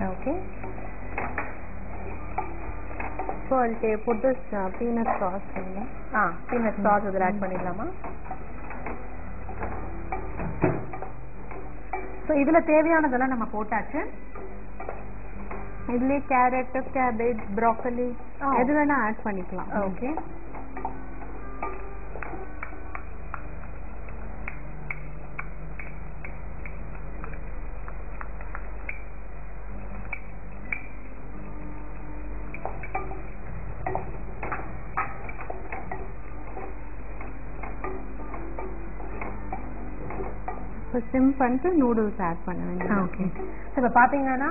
Okay. So I'll put this peanut sauce in there. Peanut sauce இதில் add பண்ணிடலாமா? So இதில் தேவையானதெல்லாம் நம்ம போட்டாச்சு. இதுலேயே கேரட், கேபேஜ், ப்ராக்கலி எது வேணா ஆட் பண்ணிக்கலாம். ஓகே. இப்போ சிம் பண்ணிட்டு நூடுல்ஸ் ஆட் பண்ண வேண்டியது. ஓகே. ஸோ இப்போ பார்த்தீங்கன்னா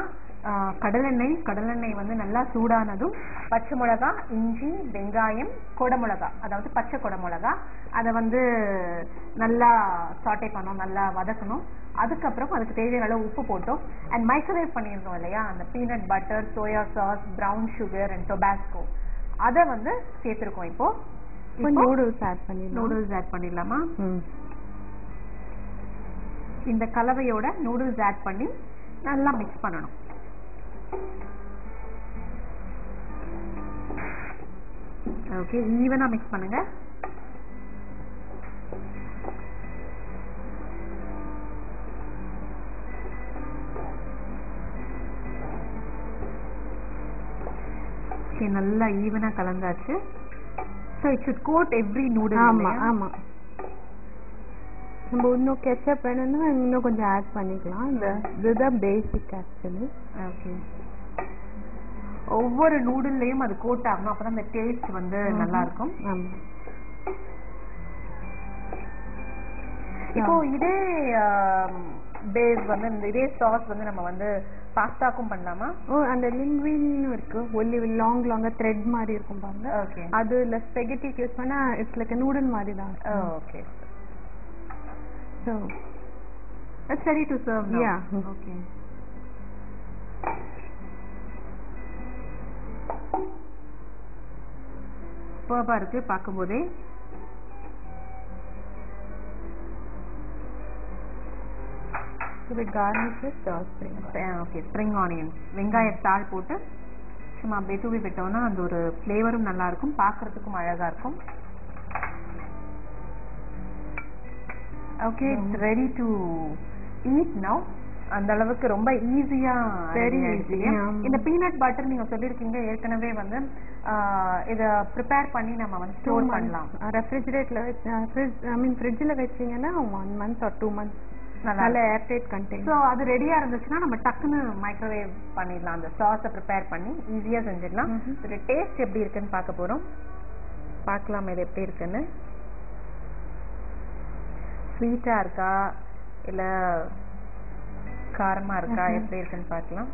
கடலெண்ணெய் வந்து நல்லா சூடானதும் பச்சை மிளகா, இஞ்சி, வெங்காயம், கொடமிளகா, அதாவது பச்சை கொடமிளகா, அதை வந்து நல்லா சாட்டே பண்ணணும், நல்லா வதக்கணும். அதுக்கப்புறம் அதுக்கு தேவையான அளவு உப்பு போட்டோம். அண்ட் மைக்ரோவேவ் பண்ணியிருந்தோம் இல்லையா, அந்த peanut butter, soya sauce, brown sugar and Tabasco, அதை வந்து சேர்த்துருக்கோம். இப்போ நூடுல்ஸ் ஆட் பண்ணிடலாமா? இந்த கலவையோட நூடுல்ஸ் ஆட் பண்ணி நல்லா மிக்ஸ் பண்ணணும். ஓகே, ஈவனா மிக்ஸ் பண்ணுங்க. ஓகே, நல்லா ஈவனா கலந்தாச்சு. So it should coat every noodle. ஆமா. நம்ம இன்னும் கெச்சப் வேணும்னா இன்னும் கொஞ்சம் ஆட் பண்ணிக்கலாம். இதுதான் பேசிக் ஆக்சுவலி. ஓகே, ஒவ்வொரு நூடுல்லையும் அது கோட் ஆகணும், அப்பதான் அந்த டேஸ்ட் வந்து நல்லா இருக்கும். ஆமா. இப்போ இதே பேஸ் வந்து இதே சாஸ் வந்து நம்ம வந்து பாஸ்தாக்கும் பண்ணலாமா? அந்த லிங்குவின்னு இருக்கு, லாங்கா த்ரெட் மாதிரி இருக்கும் பாருங்க. ஓகே, அது இல்ல ஸ்பெகட்டிக்கு யூஸ் பண்ணா இட்ஸ் லைக் நூடுல் மாதிரி தான். Okay. So it's ready to serve now. Yeah. Okay. சூப்பரா இருக்கு பார்க்கும்போதே. இது garnish with spring. Okay, spring onion, வெங்காயத்தாள் போட்டு சும்மா அப்படியே தூவி விட்டோம்னா அந்த ஒரு ஃப்ளேவரும் நல்லா இருக்கும், பார்க்கறதுக்கும் அழகா இருக்கும். Okay, it's ready to eat now. அந்த அளவுக்கு ரொம்ப ஈஸியா, வெரி ஈஸி. இந்த பீனட் பட்டர் நீங்க சொல்லிருக்கீங்க ஏற்கனவே வந்து இத ப்ரிப்பேர் பண்ணி நம்ம வந்து ஸ்டோர் பண்ணலாம். ரெஃப்ரிஜரேட்டர்ல ஃப்ரிட்ஜ்ல வெச்சீங்கன்னா 1 month or 2 months நல்ல ஏர்டைட் கண்டெய்னர். சோ அது ரெடியா இருந்துச்சுன்னா நம்ம டக்குன்னு மைக்ரோவேவ் பண்ணிடலாம், அந்த சாஸை ப்ரிப்பேர் பண்ணி ஈஸியா செஞ்சிடலாம். இதோட டேஸ்ட் எப்படி இருக்குன்னு பார்க்க போறோம். பார்க்கலாம் இது எப்படி இருக்குன்னு. ஸ்வீட்டா இருக்கா இல்ல காரமா இருக்கா, எப்படி இருக்குன்னு பார்க்கலாம்.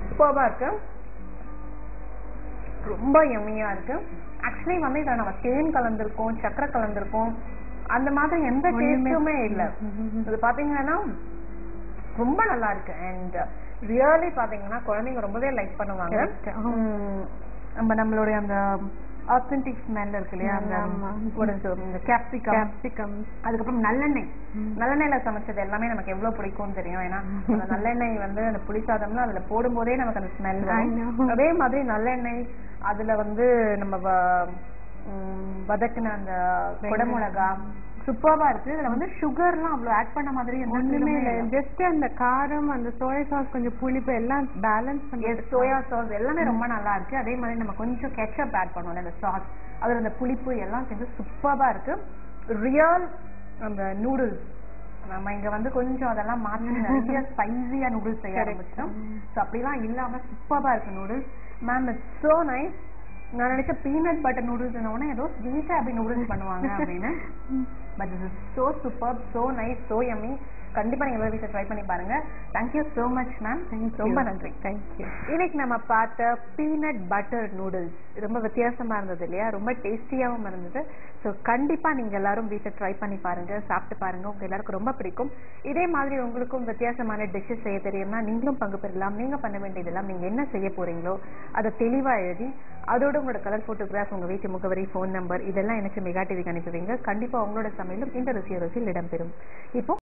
சூப்பரா இருக்கு, ரொம்ப யம்மியா இருக்கு. ஆக்சுவலி வந்து இதை நம்ம தேன் கலந்துருக்கோம், சக்கரை கலந்துருக்கோம், அந்த மாதிரி எந்த டேஸ்ட்டுமே இல்லை. இது பாத்தீங்கன்னா ரொம்ப நல்லா இருக்கு. அண்ட் ரியலி பாத்தீங்கன்னா குழந்தைங்க ரொம்பவே லைக் பண்ணுவாங்க. நம்மளுடைய அந்த ஆத்தென்டிக் ஸ்மெல் இருக்கு இல்லையா, அந்த கேப்சிகம், அதுக்கப்புறம் நல்லெண்ணெய்ல சமைச்சது எல்லாமே நமக்கு எவ்வளவு பிடிக்கும்னு தெரியும். ஏன்னா அந்த நல்லெண்ணெய் வந்து அந்த புளிசாதம்லாம் அதுல போடும் போதே நமக்கு அந்த ஸ்மெல் வரும். அதே மாதிரி நல்லெண்ணெய் அதுல வந்து நம்ம வதக்கின அந்த குடமிளகா சூப்பரா இருக்கு. இதுல வந்து சுகர்லாம் அவ்வளவு ஆட் பண்ண மாதிரி ஒண்ணுமே இல்லை, ஜஸ்ட் அந்த காரம், அந்த சோயா சாஸ், கொஞ்சம் புளிப்பு எல்லாம் பேலன்ஸ் பண்ணி. சோயா சாஸ் எல்லாமே ரொம்ப நல்லா இருக்கு. அதே மாதிரி நம்ம கொஞ்சம் கெச்சப் ஆட் பண்ணுவோம், அந்த சாஸ், அதுல அந்த புளிப்பு எல்லாம் சேர்ந்து சூப்பரா இருக்கு. ரியல் அந்த நூடுல்ஸ் நம்ம இங்க வந்து கொஞ்சம் அதெல்லாம் மாற்றி நிறைய ஸ்பைசியா நூடுல்ஸ் செய்ய ஆரம்பிச்சோம். ஸோ அப்படிலாம் இல்லாம சூப்பரா இருக்கு noodles. Ma'am it's so nice. நான் நினைச்ச பீனட் பட்டர் நூடுல்ஸ் ஏதோ ஸ்வீட்டா அப்படி நூடுல்ஸ் பண்ணுவாங்க அப்படின்னு. But this is so super, so nice, so yummy. கண்டிப்பா நீங்க எல்லாரும் வீட்டில் ட்ரை பண்ணி பாருங்க. Thank you so much ma'am. ரொம்ப நன்றி. தேங்க்யூ. இன்னைக்கு நம்ம பார்த்த பீனட் பட்டர் நூடுல்ஸ் ரொம்ப வித்தியாசமா இருந்தது இல்லையா, ரொம்ப டேஸ்டியாகவும் இருந்தது. ஸோ கண்டிப்பா நீங்க எல்லாரும் வீட்டில் ட்ரை பண்ணி பாருங்க, சாப்பிட்டு பாருங்க, உங்க எல்லாருக்கும் ரொம்ப பிடிக்கும். இதே மாதிரி உங்களுக்கும் வித்தியாசமான டிஷ்ஷஸ் செய்ய தெரியும்னா நீங்களும் பங்கு பெறலாம். நீங்க பண்ண வேண்டியதெல்லாம் நீங்க என்ன செய்ய போறீங்களோ அதை தெளிவா எழுதி அதோட உங்களோட கலர் போட்டோகிராஃப், உங்க வீட்டு முகவரி, ஃபோன் நம்பர் இதெல்லாம் எனக்கு மெகா டிவிக்கு அனுப்புவீங்க. கண்டிப்பா உங்களோட சமையலும் இந்த ருசியில் இடம்பெறும். இப்போ